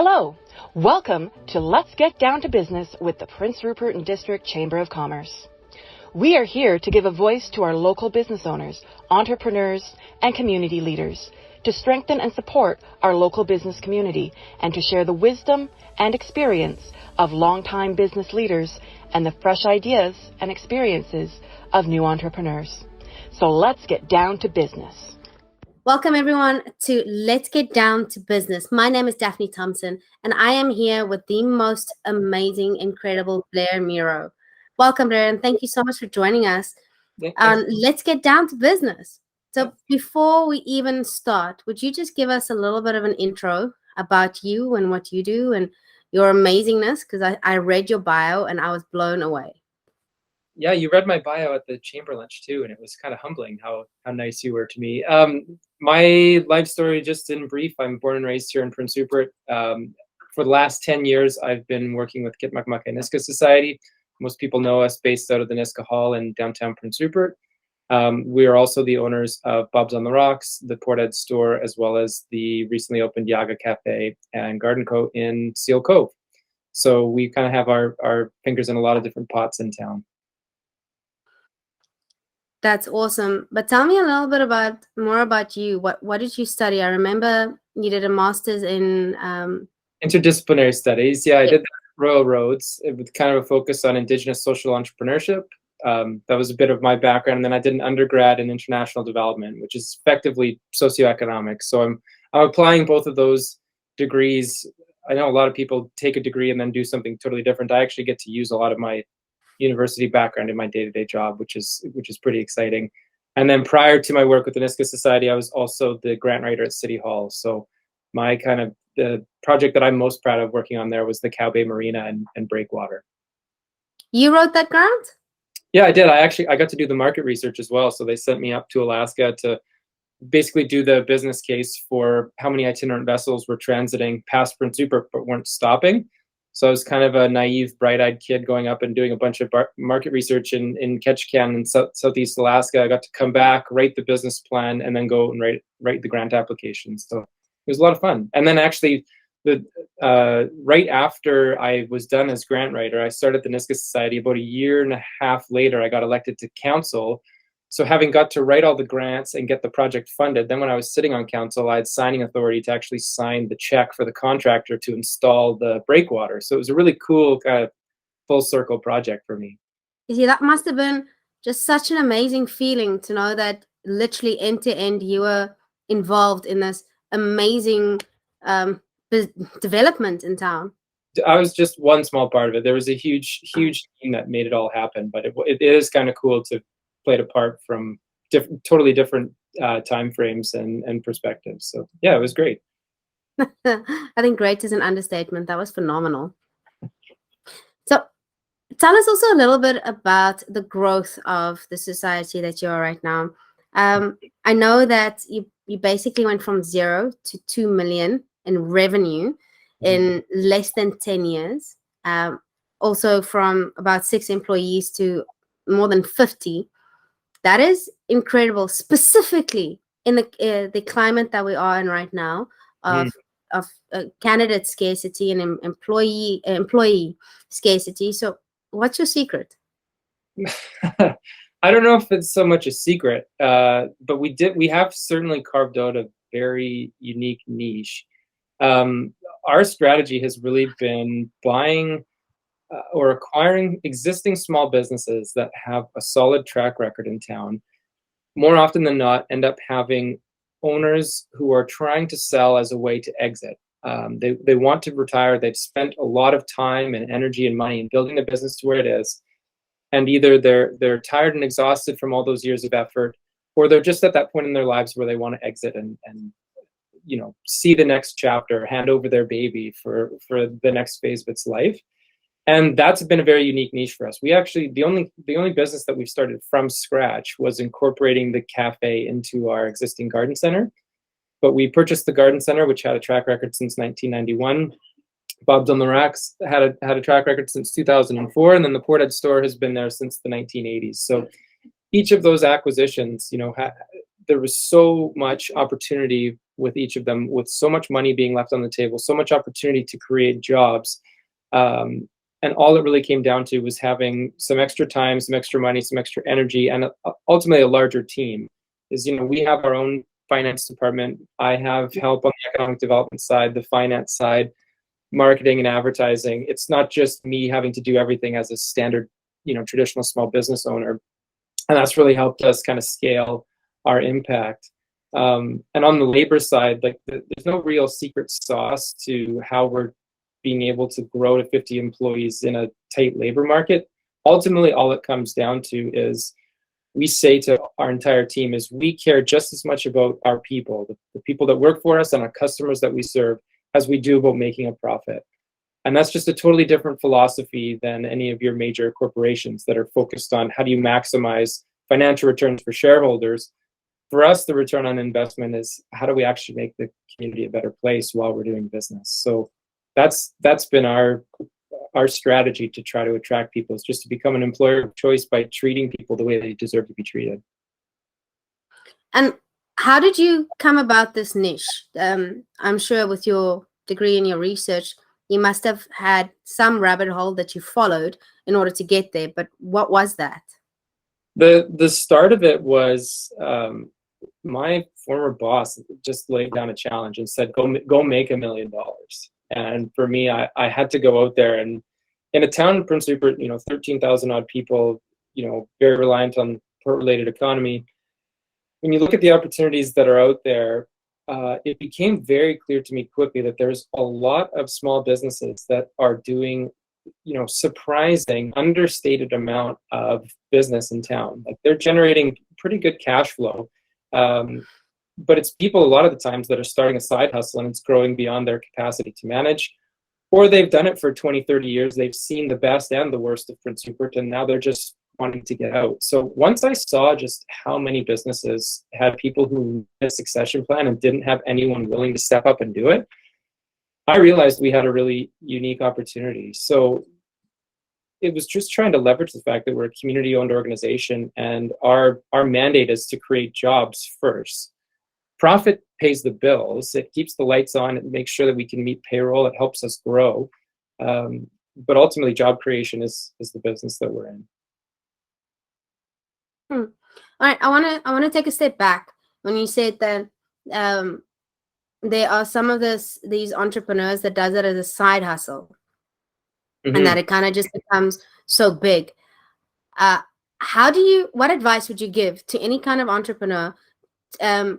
Hello, welcome to Let's Get Down to Business with the Prince Rupert and District Chamber of Commerce. We are here to give a voice to our local business owners, entrepreneurs, and community leaders to strengthen and support our local business community and to share the wisdom and experience of longtime business leaders and the fresh ideas and experiences of new entrepreneurs. So let's get down to business. Welcome everyone to Let's Get Down to Business. My name is Daphne Thompson and I am here with the most amazing, incredible Blair Mirau. Welcome Blair and thank you so much for joining us on Let's Get Down to Business. So before we even start, would you just give us a little bit of an intro about you and what you do and your amazingness? Because I read your bio and I was blown away. Yeah, you read my bio at the chamber lunch too, and it was kind of humbling how nice you were to me. My life story, just in brief, I'm born and raised here in Prince Rupert. For the last 10 years, I've been working with Gitmaxmak'ay Nisga'a Society. Most people know us based out of the Nisga'a Hall in downtown Prince Rupert. We are also the owners of Bob's on the Rocks, the Port Ed store, as well as the recently opened Yaga Cafe and Garden Co. in Seal Cove. So we kind of have our fingers in a lot of different pots in town. That's awesome. But tell me a little bit more about you. What did you study? I remember you did a master's in interdisciplinary studies. Yeah, I did that at Royal Roads with kind of a focus on Indigenous social entrepreneurship. That was a bit of my background. And then I did an undergrad in international development, which is effectively socioeconomics. So I'm applying both of those degrees. I know a lot of people take a degree and then do something totally different. I actually get to use a lot of my university background in my day-to-day job, which is pretty exciting. And then prior to my work with the Nisga'a Society, I was also the grant writer at City Hall. So my the project that I'm most proud of working on there was the Cow Bay Marina and Breakwater. You wrote that grant? Yeah, I did. I got to do the market research as well. So they sent me up to Alaska to basically do the business case for how many itinerant vessels were transiting past Prince Rupert but weren't stopping. So I was kind of a naive, bright-eyed kid going up and doing a bunch of market research in Ketchikan in Southeast Alaska. I got to come back, write the business plan, and then go and write the grant application. So it was a lot of fun. And then actually, right after I was done as grant writer, I started the Nisga'a Society. About a year and a half later, I got elected to council. So having got to write all the grants and get the project funded, then when I was sitting on council, I had signing authority to actually sign the check for the contractor to install the breakwater. So it was a really cool kind of full circle project for me. You see, that must have been just such an amazing feeling to know that literally end to end you were involved in this amazing development in town. I was just one small part of it. There was a huge team that made it all happen, but it is kind of cool to played a part from totally different time frames and perspectives. So yeah, it was great. I think great is an understatement. That was phenomenal. So tell us also a little bit about the growth of the society that you are right now. I know that you basically went from 0 to 2 million in revenue in less than 10 years. Also from about 6 employees to more than 50. That is incredible, specifically in the climate that we are in right now of candidate scarcity and employee scarcity. So what's your secret? I don't know if it's so much a secret, but we have certainly carved out a very unique niche. Our strategy has really been buying or acquiring existing small businesses that have a solid track record in town. More often than not, end up having owners who are trying to sell as a way to exit. They want to retire. They've spent a lot of time and energy and money in building the business to where it is, and either they're tired and exhausted from all those years of effort, or they're just at that point in their lives where they want to exit and see the next chapter, hand over their baby for the next phase of its life. And that's been a very unique niche for us. We actually, the only business that we've started from scratch was incorporating the cafe into our existing garden center. But we purchased the garden center, which had a track record since 1991. Bob's on the Rocks had a track record since 2004, and then the Port Ed store has been there since the 1980s. So each of those acquisitions, there was so much opportunity with each of them, with so much money being left on the table, so much opportunity to create jobs. And all it really came down to was having some extra time, some extra money, some extra energy, and ultimately a larger team. Is, you know, we have our own finance department. I have help on the economic development side, the finance side, marketing and advertising. It's not just me having to do everything as a standard, you know, traditional small business owner. And that's really helped us kind of scale our impact. And on the labor side, like there's no real secret sauce to how we're being able to grow to 50 employees in a tight labor market. Ultimately, all it comes down to is we say to our entire team is we care just as much about our people, the people that work for us and our customers that we serve, as we do about making a profit. And that's just a totally different philosophy than any of your major corporations that are focused on how do you maximize financial returns for shareholders. For us, the return on investment is how do we actually make the community a better place while we're doing business. So that's been our strategy to try to attract people, is just to become an employer of choice by treating people the way they deserve to be treated. And how did you come about this niche? I'm sure with your degree and your research, you must have had some rabbit hole that you followed in order to get there. But what was that? The start of it was my former boss just laid down a challenge and said, go make $1 million. And for me, I had to go out there, and in a town in Prince Rupert, you know, 13,000 odd people, you know, very reliant on port-related economy. When you look at the opportunities that are out there, it became very clear to me quickly that there's a lot of small businesses that are doing, you know, surprising, understated amount of business in town. Like they're generating pretty good cash flow. But it's people a lot of the times that are starting a side hustle and it's growing beyond their capacity to manage, or they've done it for 20, 30 years. They've seen the best and the worst of Prince Rupert, and now they're just wanting to get out. So once I saw just how many businesses had people who had a succession plan and didn't have anyone willing to step up and do it, I realized we had a really unique opportunity. So it was just trying to leverage the fact that we're a community-owned organization, and our mandate is to create jobs first. Profit pays the bills. It keeps the lights on. It makes sure that we can meet payroll. It helps us grow. But ultimately, job creation is the business that we're in. All right, I want to take a step back. When you said that there are some of these entrepreneurs that does it as a side hustle, and that it kind of just becomes so big. What advice would you give to any kind of entrepreneur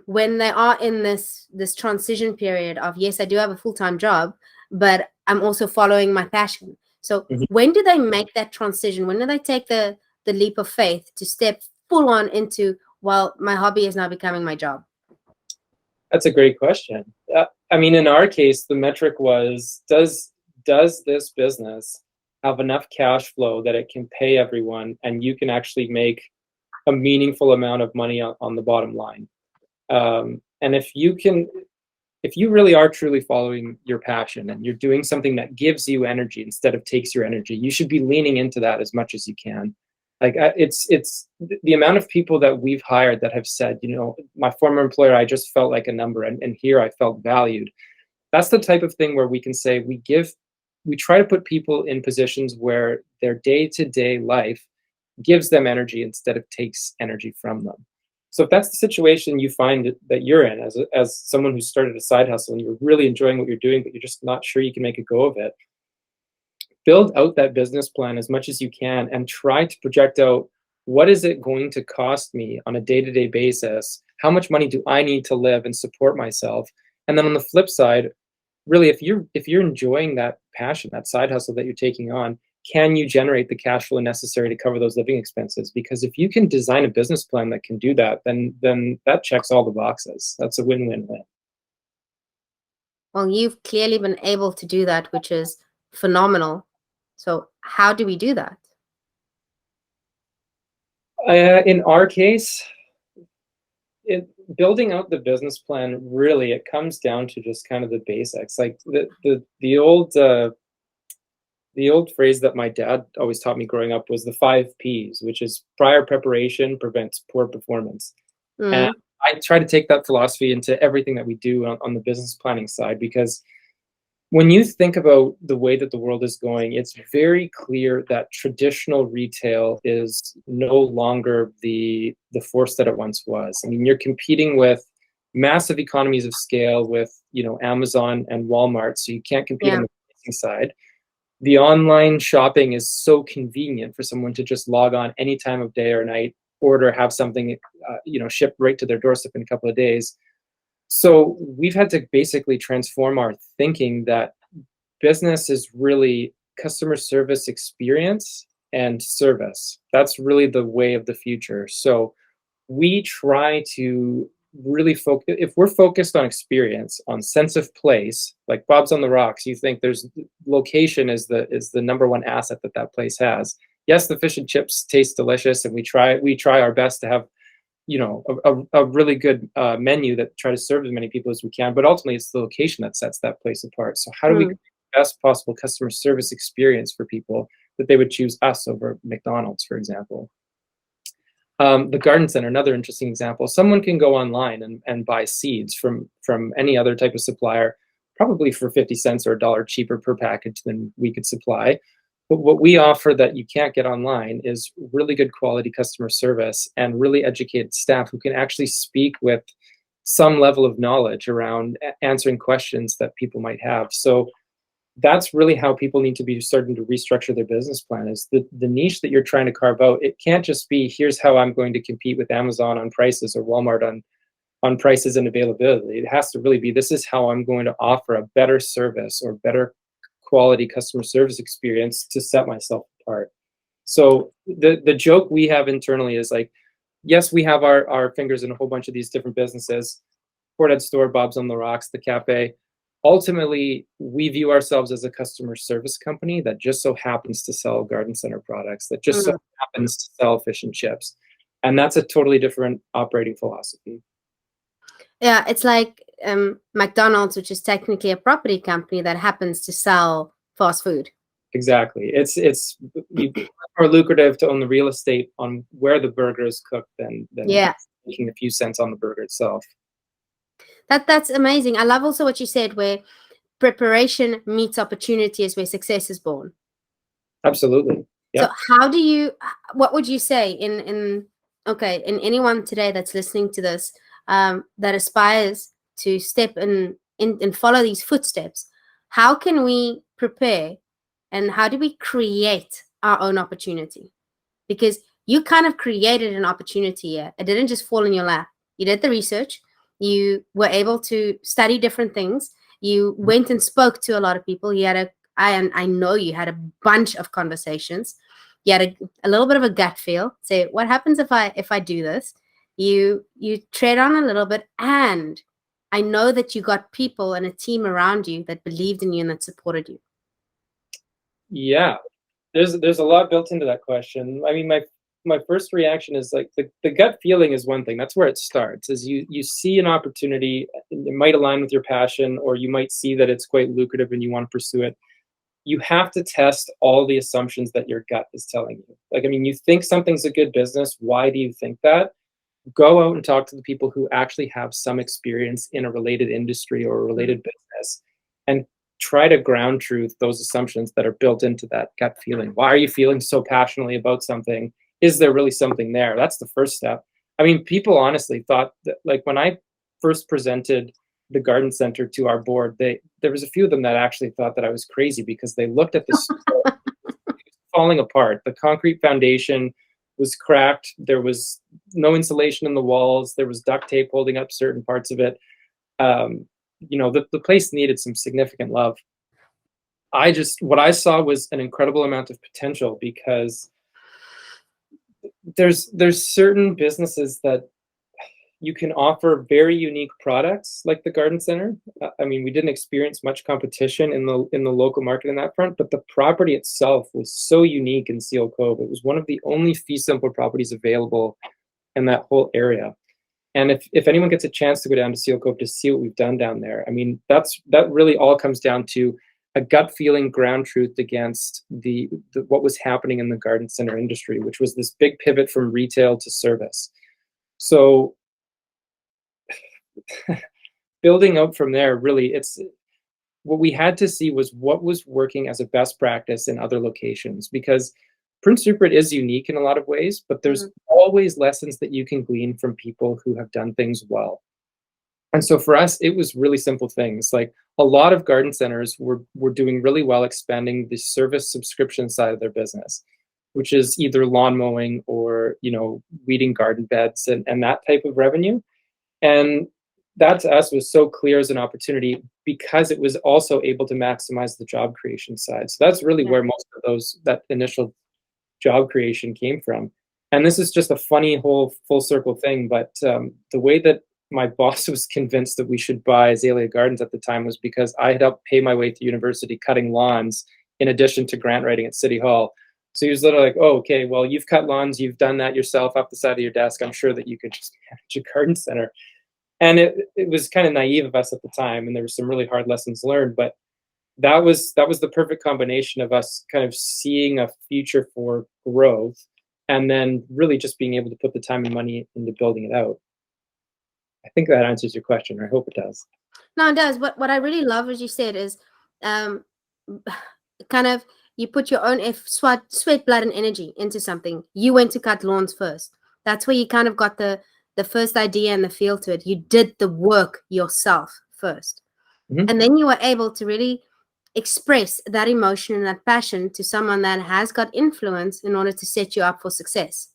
when they are in this transition period of, yes, I do have a full-time job, but I'm also following my passion? So when do they make that transition? When do they take the leap of faith to step full on into, well, my hobby is now becoming my job? That's a great question. I mean, in our case, the metric was, does this business have enough cash flow that it can pay everyone and you can actually make a meaningful amount of money on the bottom line? And if you really are truly following your passion and you're doing something that gives you energy instead of takes your energy, you should be leaning into that as much as you can. Like it's the amount of people that we've hired that have said, you know, my former employer, I just felt like a number, and here I felt valued. That's the type of thing where we can say we try to put people in positions where their day-to-day life gives them energy instead of takes energy from them. So if that's the situation you find that you're in as someone who started a side hustle and you're really enjoying what you're doing, but you're just not sure you can make a go of it, build out that business plan as much as you can and try to project out, what is it going to cost me on a day-to-day basis? How much money do I need to live and support myself? And then on the flip side, really, if you're enjoying that passion, that side hustle that you're taking on, can you generate the cash flow necessary to cover those living expenses? Because if you can design a business plan that can do that, then that checks all the boxes. That's a win-win-win. Well, you've clearly been able to do that, which is phenomenal. So how do we do that? In our case, building out the business plan, really, it comes down to just kind of the basics. Like the old phrase that my dad always taught me growing up was the 5 Ps, which is prior preparation prevents poor performance. And I try to take that philosophy into everything that we do on the business planning side, because when you think about the way that the world is going, it's very clear that traditional retail is no longer the force that it once was. I mean, you're competing with massive economies of scale with, you know, Amazon and Walmart, so you can't compete on the pricing side. The online shopping is so convenient for someone to just log on any time of day or night, order, have something, you know, shipped right to their doorstep in a couple of days. So we've had to basically transform our thinking that business is really customer service experience and service. That's really the way of the future. So we try to really focus, if we're focused on experience, on sense of place, like Bob's on the Rocks, you think there's location is the number one asset that place has. Yes, the fish and chips taste delicious, and we try our best to have, you know, a really good menu that try to serve as many people as we can, but ultimately it's the location that sets that place apart. So how do we create the best possible customer service experience for people that they would choose us over McDonald's, for example? The garden center, another interesting example. Someone can go online and buy seeds from any other type of supplier, probably for 50 cents or $1 cheaper per package than we could supply. But what we offer that you can't get online is really good quality customer service and really educated staff who can actually speak with some level of knowledge around answering questions that people might have. So that's really how people need to be starting to restructure their business plan, is the niche that you're trying to carve out. It can't just be, here's how I'm going to compete with Amazon on prices or Walmart on prices and availability. It has to really be, this is how I'm going to offer a better service or better quality customer service experience to set myself apart. So the joke we have internally is like, yes, we have our fingers in a whole bunch of these different businesses, Port Ed Store, Bob's on the Rocks, the cafe. Ultimately, we view ourselves as a customer service company that just so happens to sell garden center products, that just so happens to sell fish and chips. And that's a totally different operating philosophy. Yeah, it's like McDonald's, which is technically a property company that happens to sell fast food. Exactly. It's more lucrative to own the real estate on where the burger is cooked than making a few cents on the burger itself. That's amazing. I love also what you said, where preparation meets opportunity is where success is born. Absolutely. Yep. So what would you say in anyone today that's listening to this that aspires to step in and follow these footsteps, how can we prepare and how do we create our own opportunity? Because you kind of created an opportunity here. It didn't just fall in your lap. You did the research. You were able to study different things. You went and spoke to a lot of people. I know you had a bunch of conversations. You had a little bit of a gut feel. Say, what happens if I do this? You tread on a little bit, and I know that you got people and a team around you that believed in you and that supported you. Yeah, there's a lot built into that question. I mean, my first reaction is like the gut feeling is one thing. That's where it starts. Is you see an opportunity, it might align with your passion, or you might see that it's quite lucrative and you want to pursue it. You have to test all the assumptions that your gut is telling you. Like, I mean, you think something's a good business. Why do you think that? Go out and talk to the people who actually have some experience in a related industry or a related business, and try to ground truth those assumptions that are built into that gut feeling. Why are you feeling so passionately about something? Is there really something there? That's the first step. I mean, people honestly thought that, like, when I first presented the garden center to our board, there was a few of them that actually thought that I was crazy, because they looked at this falling apart. The concrete foundation was cracked. There was no insulation in the walls. There was duct tape holding up certain parts of it. You know, the place needed some significant love. What I saw was an incredible amount of potential, because there's certain businesses that you can offer very unique products, like the garden center. I mean, we didn't experience much competition in the local market in that front, but the property itself was so unique in Seal Cove. It was one of the only fee simple properties available in that whole area. And if anyone gets a chance to go down to Seal Cove to see what we've done down there, I mean, that really all comes down to a gut feeling, ground truth against the what was happening in the garden center industry, which was this big pivot from retail to service. So building up from there, really, it's what we had to see was what was working as a best practice in other locations, because Prince Rupert is unique in a lot of ways, but there's always lessons that you can glean from people who have done things well. And so for us, it was really simple things. Like a lot of garden centers were doing really well expanding the service subscription side of their business, which is either lawn mowing or, weeding garden beds and that type of revenue. And that to us was so clear as an opportunity because it was also able to maximize the job creation side. So that's really where most of that initial job creation came from. And this is just a funny whole full circle thing, but the way that my boss was convinced that we should buy Azalea Gardens at the time was because I had helped pay my way to university cutting lawns in addition to grant writing at City Hall. So he was literally like, oh, okay, well, you've cut lawns, you've done that yourself off the side of your desk. I'm sure that you could just manage a garden center. And it was kind of naive of us at the time, and there were some really hard lessons learned, but that was the perfect combination of us kind of seeing a future for growth and then really just being able to put the time and money into building it out. I think that answers your question, or I hope it does. No, it does. What I really love, as you said, is kind of you put your own sweat, blood, and energy into something. You went to cut lawns first. That's where you kind of got the first idea and the feel to it. You did the work yourself first. And then you were able to really express that emotion and that passion to someone that has got influence in order to set you up for success.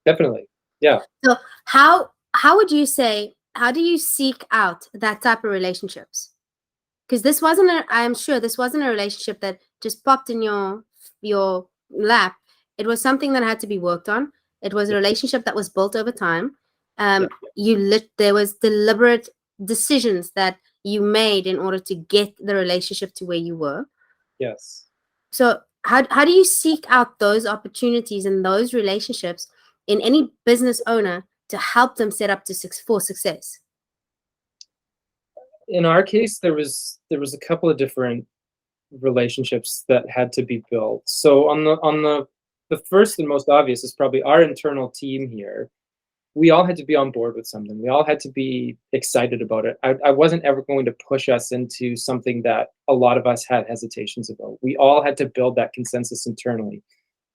Definitely. Yeah. So how would you say, how do you seek out that type of relationships? Because I'm sure this wasn't a relationship that just popped in your lap. It was something that had to be worked on. It was a relationship that was built over time. There was deliberate decisions that you made in order to get the relationship to where you were. Yes. So how do you seek out those opportunities and those relationships in any business owner to help them set up for success? In our case, there was a couple of different relationships that had to be built. So on the first and most obvious is probably our internal team here. We all had to be on board with something. We all had to be excited about it. I wasn't ever going to push us into something that a lot of us had hesitations about. We all had to build that consensus internally.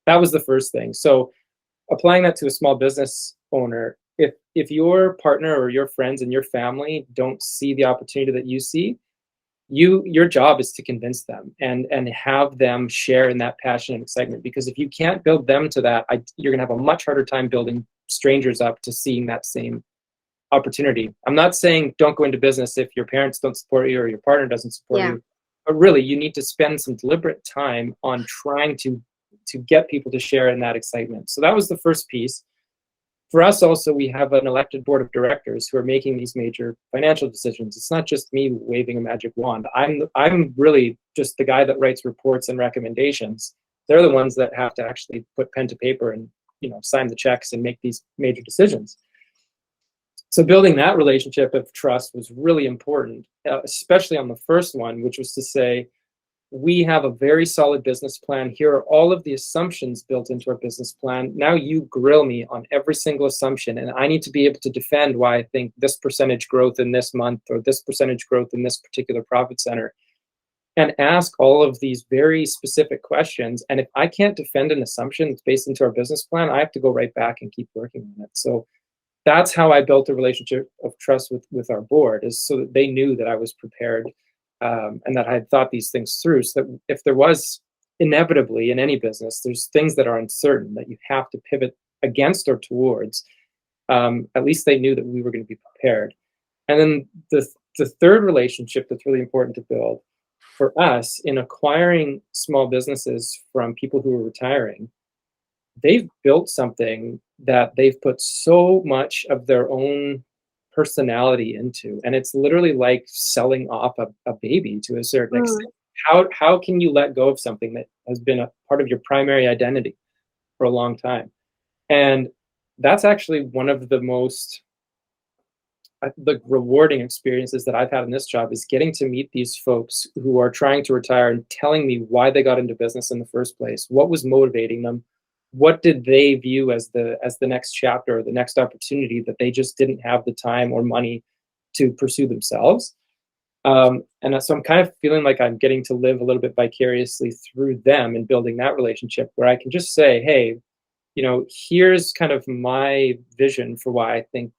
That was the first thing. So applying that to a small business owner, if your partner or your friends and your family don't see the opportunity that you see, your job is to convince them and have them share in that passion and excitement. Because if you can't build them to that, you're gonna have a much harder time building strangers up to seeing that same opportunity. I'm not saying don't go into business if your parents don't support you or your partner doesn't support you, but really you need to spend some deliberate time on trying to get people to share in that excitement. So that was the first piece. For us also, we have an elected board of directors who are making these major financial decisions. It's not just me waving a magic wand. I'm really just the guy that writes reports and recommendations. They're the ones that have to actually put pen to paper and sign the checks and make these major decisions. So building that relationship of trust was really important, especially on the first one, which was to say, we have a very solid business plan. Here are all of the assumptions built into our business plan. Now you grill me on every single assumption, and I need to be able to defend why I think this percentage growth in this month or this percentage growth in this particular profit center, and ask all of these very specific questions. And if I can't defend an assumption that's based into our business plan, I have to go right back and keep working on it. So that's how I built a relationship of trust with our board, is so that they knew that I was prepared and that I had thought these things through, so that if there was inevitably in any business, there's things that are uncertain that you have to pivot against or towards, at least they knew that we were going to be prepared. And then the third relationship that's really important to build for us in acquiring small businesses from people who are retiring, they've built something that they've put so much of their own personality into, and it's literally like selling off a baby to a certain extent. How can you let go of something that has been a part of your primary identity for a long time? And that's actually one of the most rewarding experiences that I've had in this job, is getting to meet these folks who are trying to retire and telling me why they got into business in the first place, what was motivating them, what did they view as the next chapter or the next opportunity that they just didn't have the time or money to pursue themselves. And so I'm kind of feeling like I'm getting to live a little bit vicariously through them and building that relationship where I can just say, hey, here's kind of my vision for why I think,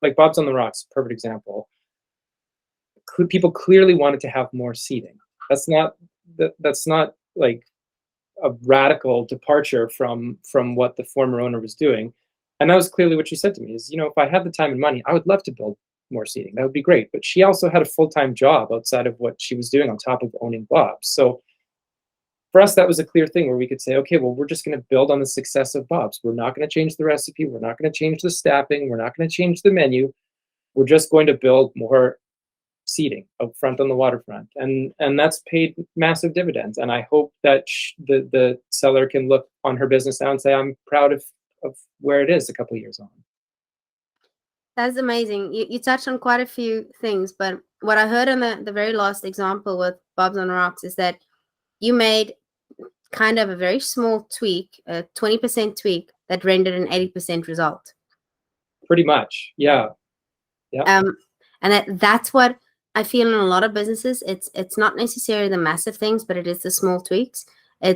like Bob's on the Rocks, perfect example. People clearly wanted to have more seating. That's not like a radical departure from what the former owner was doing. And that was clearly what she said to me is, if I had the time and money, I would love to build more seating. That would be great. But she also had a full-time job outside of what she was doing on top of owning Bob's. So for us, that was a clear thing where we could say, okay, well, we're just going to build on the success of Bob's. We're not going to change the recipe. We're not going to change the staffing. We're not going to change the menu. We're just going to build more seating out front on the waterfront. And that's paid massive dividends. And I hope that the seller can look on her business now and say, I'm proud of where it is a couple of years on. That's amazing. You touched on quite a few things, but what I heard in the very last example with Bob's on the Rocks is that you made kind of a very small tweak, a 20% tweak that rendered an 80% result. Pretty much, yeah. And that's what I feel in a lot of businesses. It's not necessarily the massive things, but it is the small tweaks. You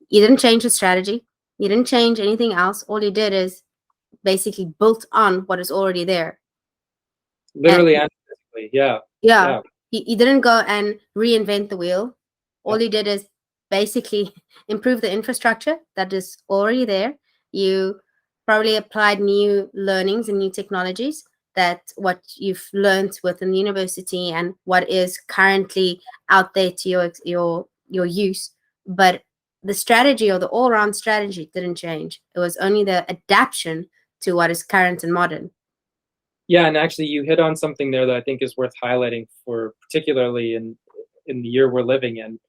didn't change the strategy. You didn't change anything else. All you did is basically built on what is already there. Literally and physically, yeah. Yeah. You didn't go and reinvent the wheel. All you did is basically improve the infrastructure that is already there. You probably applied new learnings and new technologies, that what you've learned within the university and what is currently out there to your use. But the strategy or the all-round strategy didn't change. It was only the adaptation to what is current and modern. Yeah, and actually you hit on something there that I think is worth highlighting, for particularly in the year we're living in,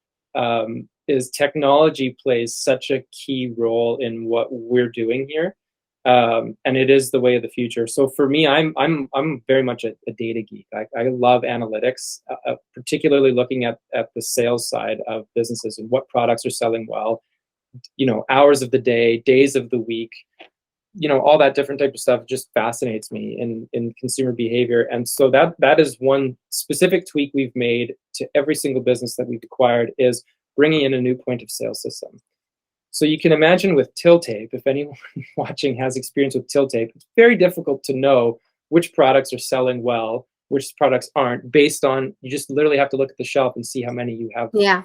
is technology plays such a key role in what we're doing here. And it is the way of the future. So for me, I'm very much a data geek. I love analytics, particularly looking at the sales side of businesses and what products are selling well, hours of the day, days of the week, all that different type of stuff just fascinates me in consumer behavior. And so that is one specific tweak we've made to every single business that we've acquired, is bringing in a new point of sale system. So you can imagine with till tape, if anyone watching has experience with till tape, it's very difficult to know which products are selling well, which products aren't, based on, you just literally have to look at the shelf and see how many you have. Yeah.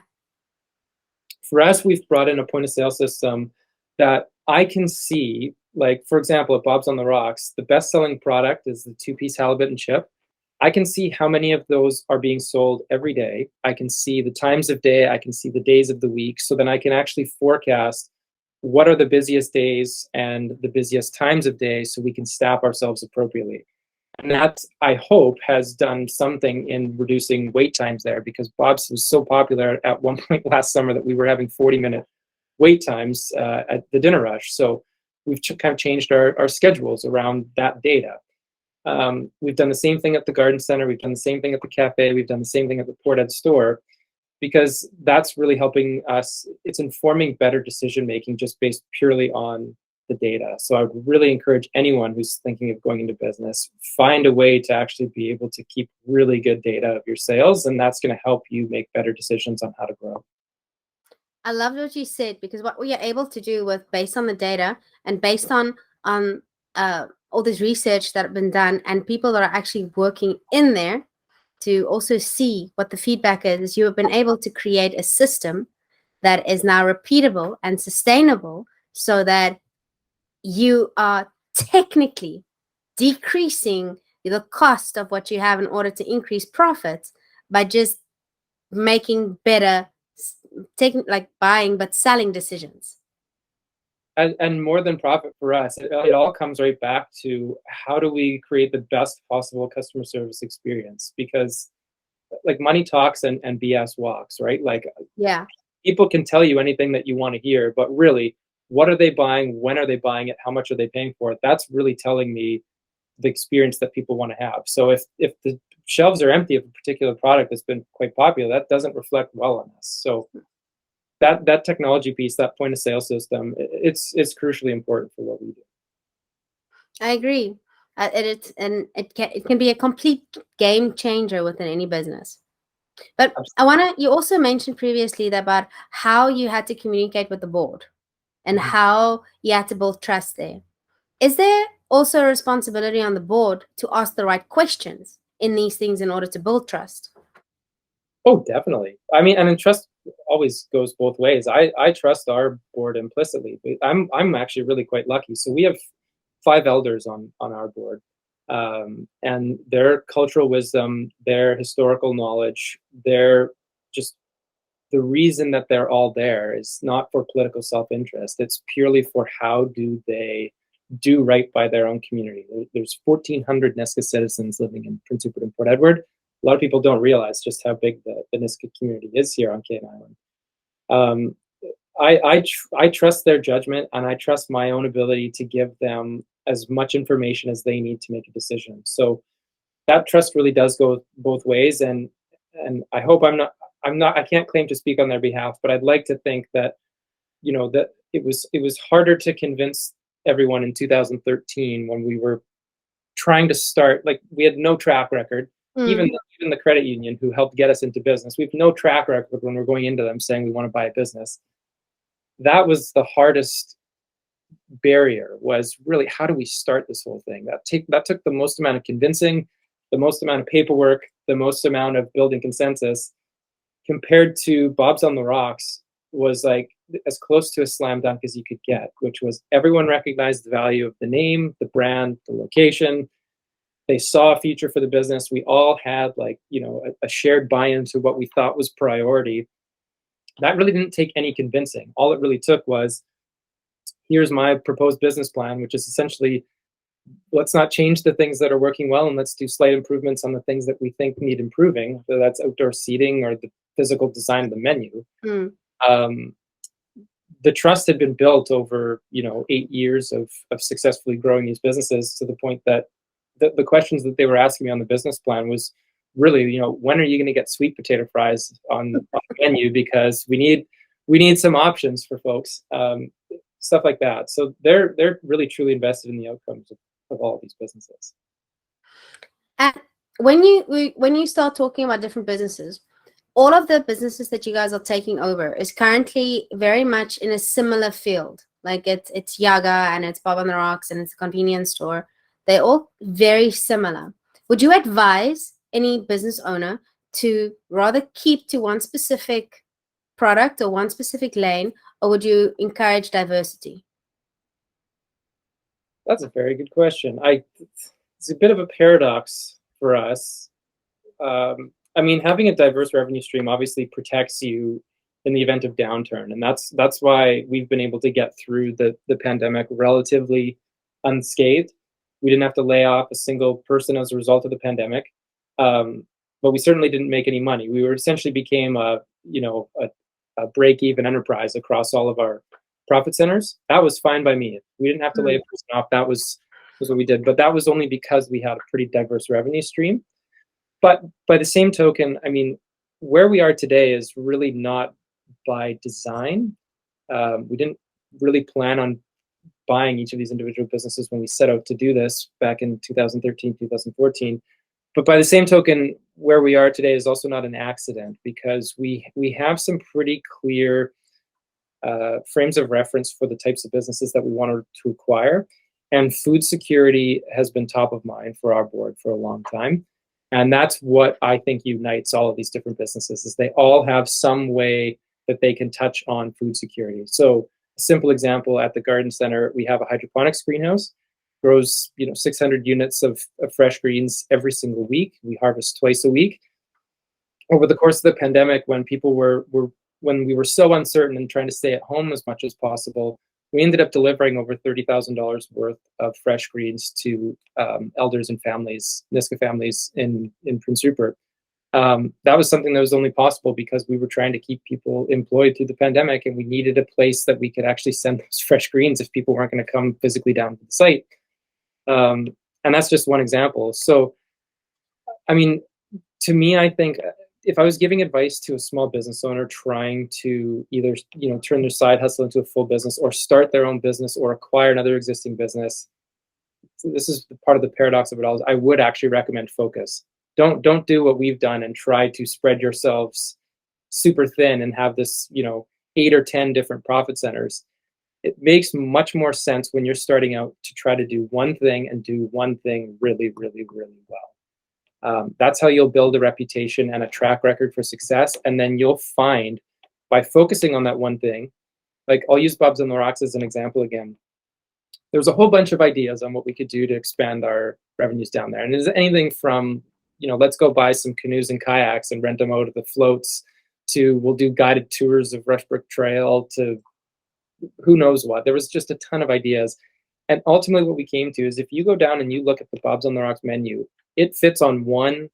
For us, we've brought in a point of sale system that I can see, like, for example, at Bob's on the Rocks, the best selling product is the 2-piece halibut and chip. I can see how many of those are being sold every day. I can see the times of day. I can see the days of the week. So then I can actually forecast what are the busiest days and the busiest times of day, so we can staff ourselves appropriately. And that, I hope, has done something in reducing wait times there, because Bob's was so popular at one point last summer that we were having 40-minute wait times at the dinner rush. So we've kind of changed our schedules around that data. We've done the same thing at the garden center. We've done the same thing at the cafe. We've done the same thing at the Port Ed store, because that's really helping us. It's informing better decision-making just based purely on the data. So I would really encourage anyone who's thinking of going into business, find a way to actually be able to keep really good data of your sales, and that's going to help you make better decisions on how to grow. I love what you said, because what we are able to do with, based on the data and based on all this research that have been done and people that are actually working in there to also see what the feedback is, you have been able to create a system that is now repeatable and sustainable, so that you are technically decreasing the cost of what you have in order to increase profits by just making better, buying but selling decisions. And more than profit for us, it all comes right back to, how do we create the best possible customer service experience? Because like, money talks and BS walks, right? Like, yeah, people can tell you anything that you want to hear, but really, what are they buying? When are they buying it? How much are they paying for it? That's really telling me the experience that people want to have. So if the shelves are empty of a particular product that's been quite popular, that doesn't reflect well on us. So that technology piece, that point of sale system, it's crucially important for what we do. I agree. It can be a complete game changer within any business. But you also mentioned previously about how you had to communicate with the board and how you had to build trust there. Is there also a responsibility on the board to ask the right questions in these things in order to build trust? Oh, definitely. I mean, and trust always goes both ways. I trust our board implicitly. I'm actually really quite lucky. So we have 5 elders on our board. And their cultural wisdom, their historical knowledge, their just the reason that they're all there is not for political self-interest. It's purely for how do they do right by their own community. There's 1,400 Nisga'a citizens living in Prince Rupert and Port Edward. A lot of people don't realize just how big the Nisga'a community is here on Kane Island. I trust their judgment, and I trust my own ability to give them as much information as they need to make a decision. So that trust really does go both ways, and I hope I can't claim to speak on their behalf, but I'd like to think that, you know, that it was harder to convince everyone in 2013 when we were trying to start, like we had no track record. Even the credit union who helped get us into business, we have no track record when we're going into them saying we want to buy a business. That was the hardest barrier, was really how do we start this whole thing. That took the most amount of convincing, the most amount of paperwork, the most amount of building consensus, compared to Bob's on the Rocks was like as close to a slam dunk as you could get, which was everyone recognized the value of the name, the brand, the location. They saw a future for the business. We all had, like, you know, a shared buy-in to what we thought was priority. That really didn't take any convincing. All it really took was, here's my proposed business plan, which is essentially, let's not change the things that are working well, and let's do slight improvements on the things that we think need improving, whether that's outdoor seating or the physical design of the menu. The trust had been built over, you know, 8 years of successfully growing these businesses, to the point that the questions that they were asking me on the business plan was really, you know, when are you going to get sweet potato fries on the menu, because we need some options for folks, stuff like that. So they're really truly invested in the outcomes of all of these businesses. And when you start talking about different businesses, all of the businesses that you guys are taking over is currently very much in a similar field. Like it's Yaga, and it's Bob on the Rocks, and it's a convenience store. They're all very similar. Would you advise any business owner to rather keep to one specific product or one specific lane, or would you encourage diversity? That's a very good question. It's a bit of a paradox for us. I mean, having a diverse revenue stream obviously protects you in the event of downturn, and that's why we've been able to get through the pandemic relatively unscathed. We didn't have to lay off a single person as a result of the pandemic, but we certainly didn't make any money. We essentially became a break-even enterprise across all of our profit centers. That was fine by me. We didn't have to lay a person off. That was what we did, but that was only because we had a pretty diverse revenue stream. But by the same token, I mean, where we are today is really not by design. We didn't really plan on buying each of these individual businesses when we set out to do this back in 2013, 2014. But by the same token, where we are today is also not an accident, because we have some pretty clear frames of reference for the types of businesses that we wanted to acquire. And food security has been top of mind for our board for a long time. And that's what I think unites all of these different businesses, is they all have some way that they can touch on food security. So a simple example, at the garden center, we have a hydroponics greenhouse, grows 600 units of fresh greens every single week. We harvest twice a week. Over the course of the pandemic, when people when we were so uncertain and trying to stay at home as much as possible, we ended up delivering over $30,000 worth of fresh greens to elders and families, Nisga'a families in Prince Rupert. That was something that was only possible because we were trying to keep people employed through the pandemic, and we needed a place that we could actually send those fresh greens if people weren't going to come physically down to the site. And that's just one example. So, I mean, to me, I think if I was giving advice to a small business owner trying to either turn their side hustle into a full business, or start their own business, or acquire another existing business, this is part of the paradox of it all, is I would actually recommend focus. Don't do what we've done and try to spread yourselves super thin and have this, 8 or 10 different profit centers. It makes much more sense when you're starting out to try to do one thing and do one thing really, really, really well. That's how you'll build a reputation and a track record for success. And then you'll find, by focusing on that one thing, like I'll use Bob's on the Rocks as an example again. There was a whole bunch of ideas on what we could do to expand our revenues down there. And there's anything from, let's go buy some canoes and kayaks and rent them out of the floats, to we'll do guided tours of Rushbrook Trail, to who knows what. There was just a ton of ideas. And ultimately what we came to is, if you go down and you look at the Bob's on the Rocks menu, it fits on one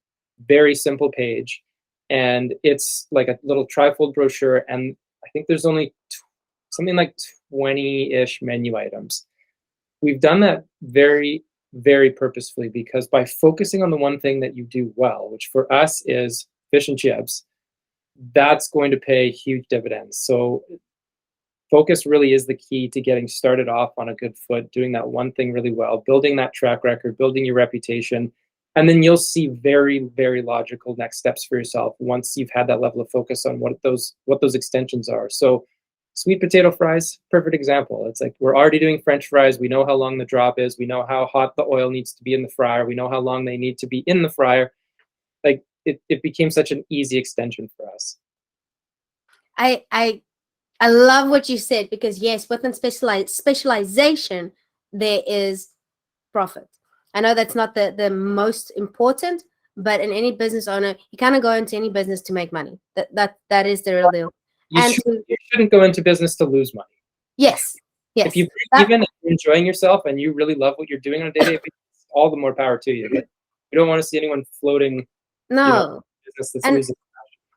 very simple page. And it's like a little trifold brochure. And I think there's only something like 20-ish menu items. We've done that very, very purposefully, because by focusing on the one thing that you do well, which for us is fish and chips, that's going to pay huge dividends. So focus really is the key to getting started off on a good foot, doing that one thing really well, building that track record, building your reputation, and then you'll see very, very logical next steps for yourself once you've had that level of focus on what those extensions are. So sweet potato fries, perfect example. It's like, we're already doing French fries. We know how long the drop is. We know how hot the oil needs to be in the fryer. We know how long they need to be in the fryer. Like, it became such an easy extension for us. I love what you said, because yes, within specialization, there is profit. I know that's not the most important, but in any business owner, you kind of go into any business to make money. That is the real deal. You shouldn't go into business to lose money. Yes. If you even if you're enjoying yourself and you really love what you're doing on a day-to-day basis, all the more power to you. But you don't want to see anyone floating. No. Business that's losing.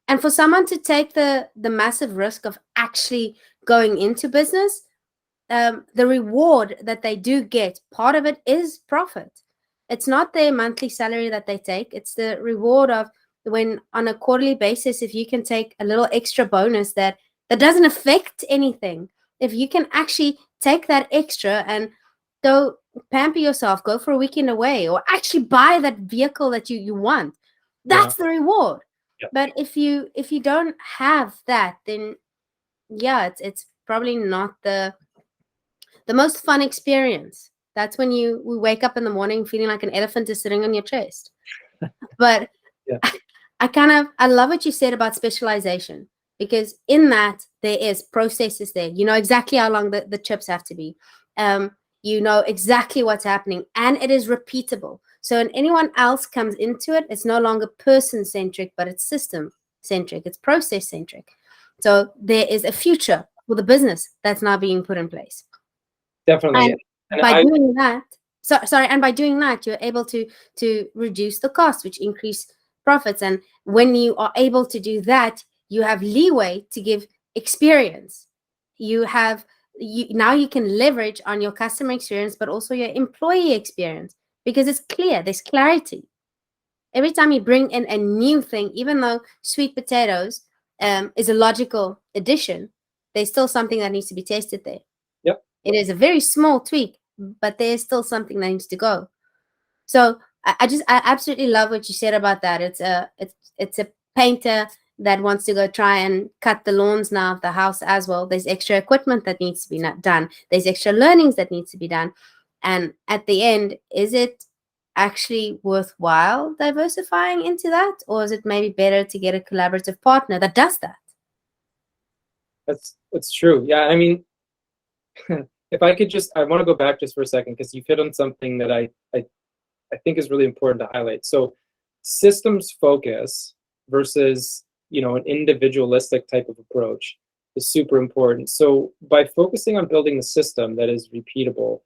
And for someone to take the massive risk of actually going into business, the reward that they do get, part of it is profit. It's not their monthly salary that they take. It's the reward of when, on a quarterly basis, if you can take a little extra bonus that doesn't affect anything, if you can actually take that extra and go pamper yourself, go for a weekend away, or actually buy that vehicle that you want, that's the reward. Yeah. But if you don't have that, then yeah, it's probably not the most fun experience. That's when we wake up in the morning feeling like an elephant is sitting on your chest. But yeah. I love what you said about specialization, because in that there is processes there. You know exactly how long the chips have to be. You know exactly what's happening, and it is repeatable. So when anyone else comes into it, it's no longer person-centric, but it's system-centric. It's process-centric. So there is a future for the business that's now being put in place. Definitely. And by doing that, you're able to reduce the cost, which increase profits. And when you are able to do that, you have leeway to give experience. Now you can leverage on your customer experience, but also your employee experience, because it's clear, there's clarity. Every time you bring in a new thing, even though sweet potatoes is a logical addition, there's still something that needs to be tested there. Yep. It is a very small tweak, but there's still something that needs to go. So I absolutely love what you said about that. It's a painter that wants to go try and cut the lawns now of the house as well. There's extra equipment that needs to be done. There's extra learnings that needs to be done. And at the end, is it actually worthwhile diversifying into that? Or is it maybe better to get a collaborative partner that does that? That's true. Yeah, I mean, if I could I want to go back just for a second, because you hit on something that I think is really important to highlight. So systems focus versus, an individualistic type of approach is super important. So by focusing on building the system that is repeatable,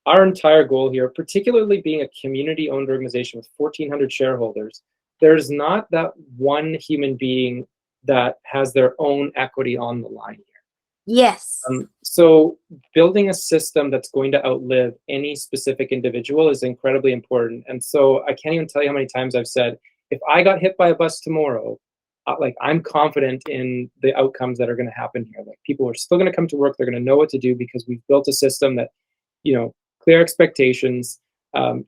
our entire goal here, particularly being a community-owned organization with 1,400 shareholders, there's not that one human being that has their own equity on the line here. Yes. So building a system that's going to outlive any specific individual is incredibly important. And so I can't even tell you how many times I've said, if I got hit by a bus tomorrow, I'm confident in the outcomes that are going to happen here. Like, people are still going to come to work. They're going to know what to do, because we've built a system that, clear expectations.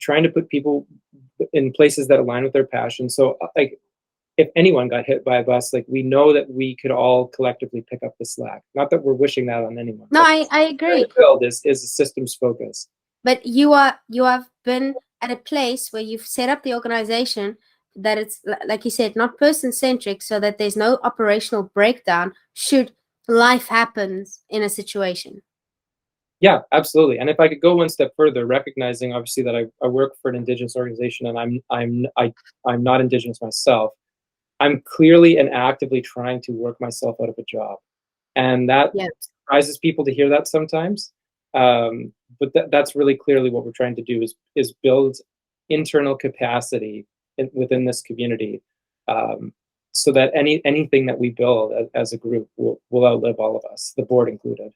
trying to put people in places that align with their passion. So like, if anyone got hit by a bus, like we know that we could all collectively pick up the slack. Not that we're wishing that on anyone. No, I agree. Build is a systems focus. But you have been at a place where you've set up the organization that it's, like you said, not person-centric, so that there's no operational breakdown should life happens in a situation. Yeah, absolutely. And if I could go one step further, recognizing obviously that I work for an Indigenous organization, and I'm not Indigenous myself, I'm clearly and actively trying to work myself out of a job, and that surprises people to hear that sometimes. But that's really clearly what we're trying to do is build internal capacity within this community, so that anything that we build as a group will outlive all of us, the board included.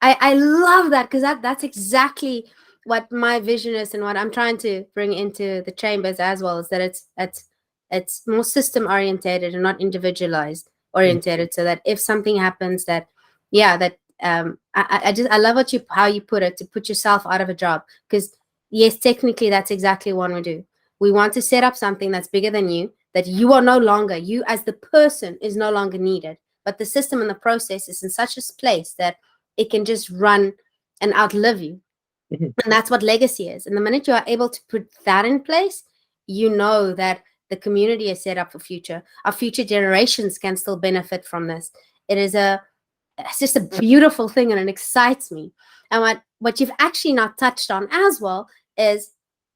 I love that, because that's exactly what my vision is, and what I'm trying to bring into the chambers as well, is that it's more system orientated and not individualized orientated, so that if something happens, that I love how you put it, to put yourself out of a job, because yes, technically that's exactly what we do. We want to set up something that's bigger than you, that you are no longer, you as the person is no longer needed, but the system and the process is in such a place that it can just run and outlive you. And that's what legacy is. And the minute you are able to put that in place, you know that the community is set up for future. Our future generations can still benefit from this. It's just a beautiful thing, and it excites me. And what you've actually not touched on as well is,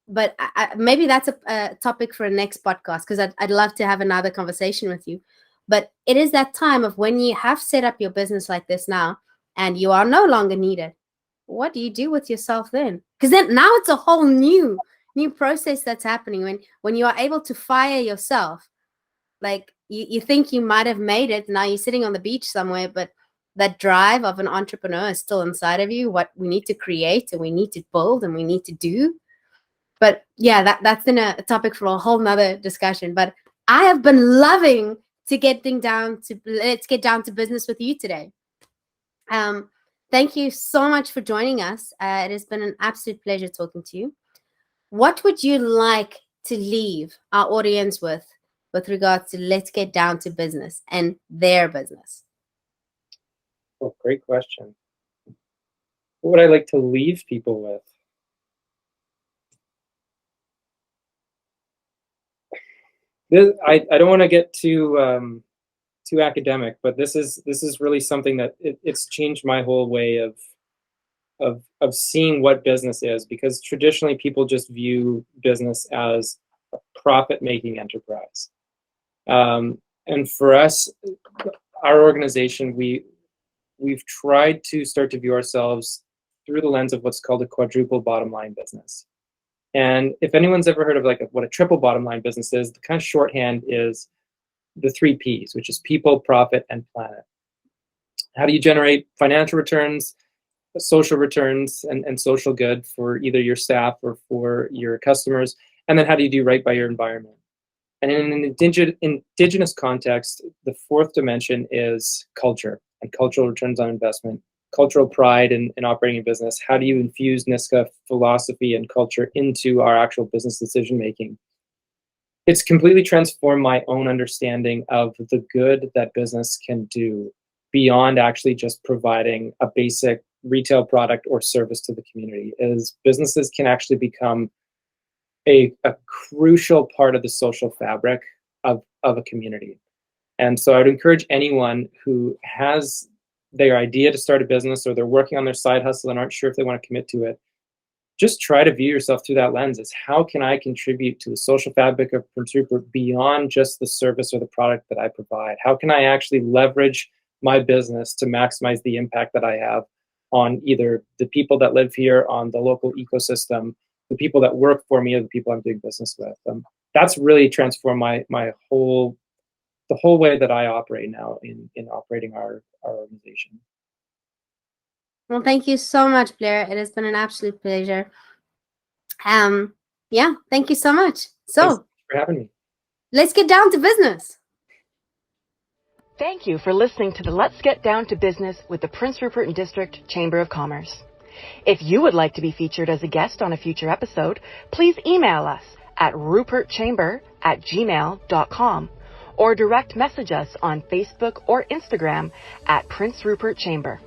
but maybe that's a topic for a next podcast, because I'd love to have another conversation with you. But it is that time of when you have set up your business like this now, and you are no longer needed. What do you do with yourself then? Because then now it's a whole new process that's happening when you are able to fire yourself. Like you think you might have made it, now you're sitting on the beach somewhere, but that drive of an entrepreneur is still inside of you, what we need to create and we need to build and we need to do. But yeah, that's then a topic for a whole nother discussion. But I have been loving let's get down to business with you today. Thank you so much for joining us. It has been an absolute pleasure talking to you. What would you like to leave our audience with regards to let's get down to business and their business? Oh, great question. What would I like to leave people with? I don't want to get too academic, but this is really something that it's changed my whole way of seeing what business is, because traditionally people just view business as a profit-making enterprise. And for us, our organization, we've tried to start to view ourselves through the lens of what's called a quadruple bottom line business. And if anyone's ever heard of like what a triple bottom line business is, the kind of shorthand is the 3 Ps, which is people, profit, and planet. How do you generate financial returns, social returns, and social good for either your staff or for your customers? And then how do you do right by your environment? And in an indigenous context, the 4th dimension is culture and cultural returns on investment, cultural pride in operating a business. How do you infuse Nisga'a philosophy and culture into our actual business decision making? It's completely transformed my own understanding of the good that business can do beyond actually just providing a basic retail product or service to the community. As businesses can actually become a crucial part of the social fabric of a community. And so I would encourage anyone who has their idea to start a business, or they're working on their side hustle and aren't sure if they want to commit to it, just try to view yourself through that lens as how can I contribute to the social fabric of Prince Rupert beyond just the service or the product that I provide? How can I actually leverage my business to maximize the impact that I have on either the people that live here, on the local ecosystem, the people that work for me, or the people I'm doing business with? That's really transformed the whole way that I operate now in operating our organization. Well, thank you so much, Blair. It has been an absolute pleasure. Yeah, thank you so much. So, thanks for having me. Let's get down to business. Thank you for listening to the Let's Get Down to Business with the Prince Rupert and District Chamber of Commerce. If you would like to be featured as a guest on a future episode, please email us at rupertchamber@gmail.com or direct message us on Facebook or Instagram at Prince Rupert Chamber.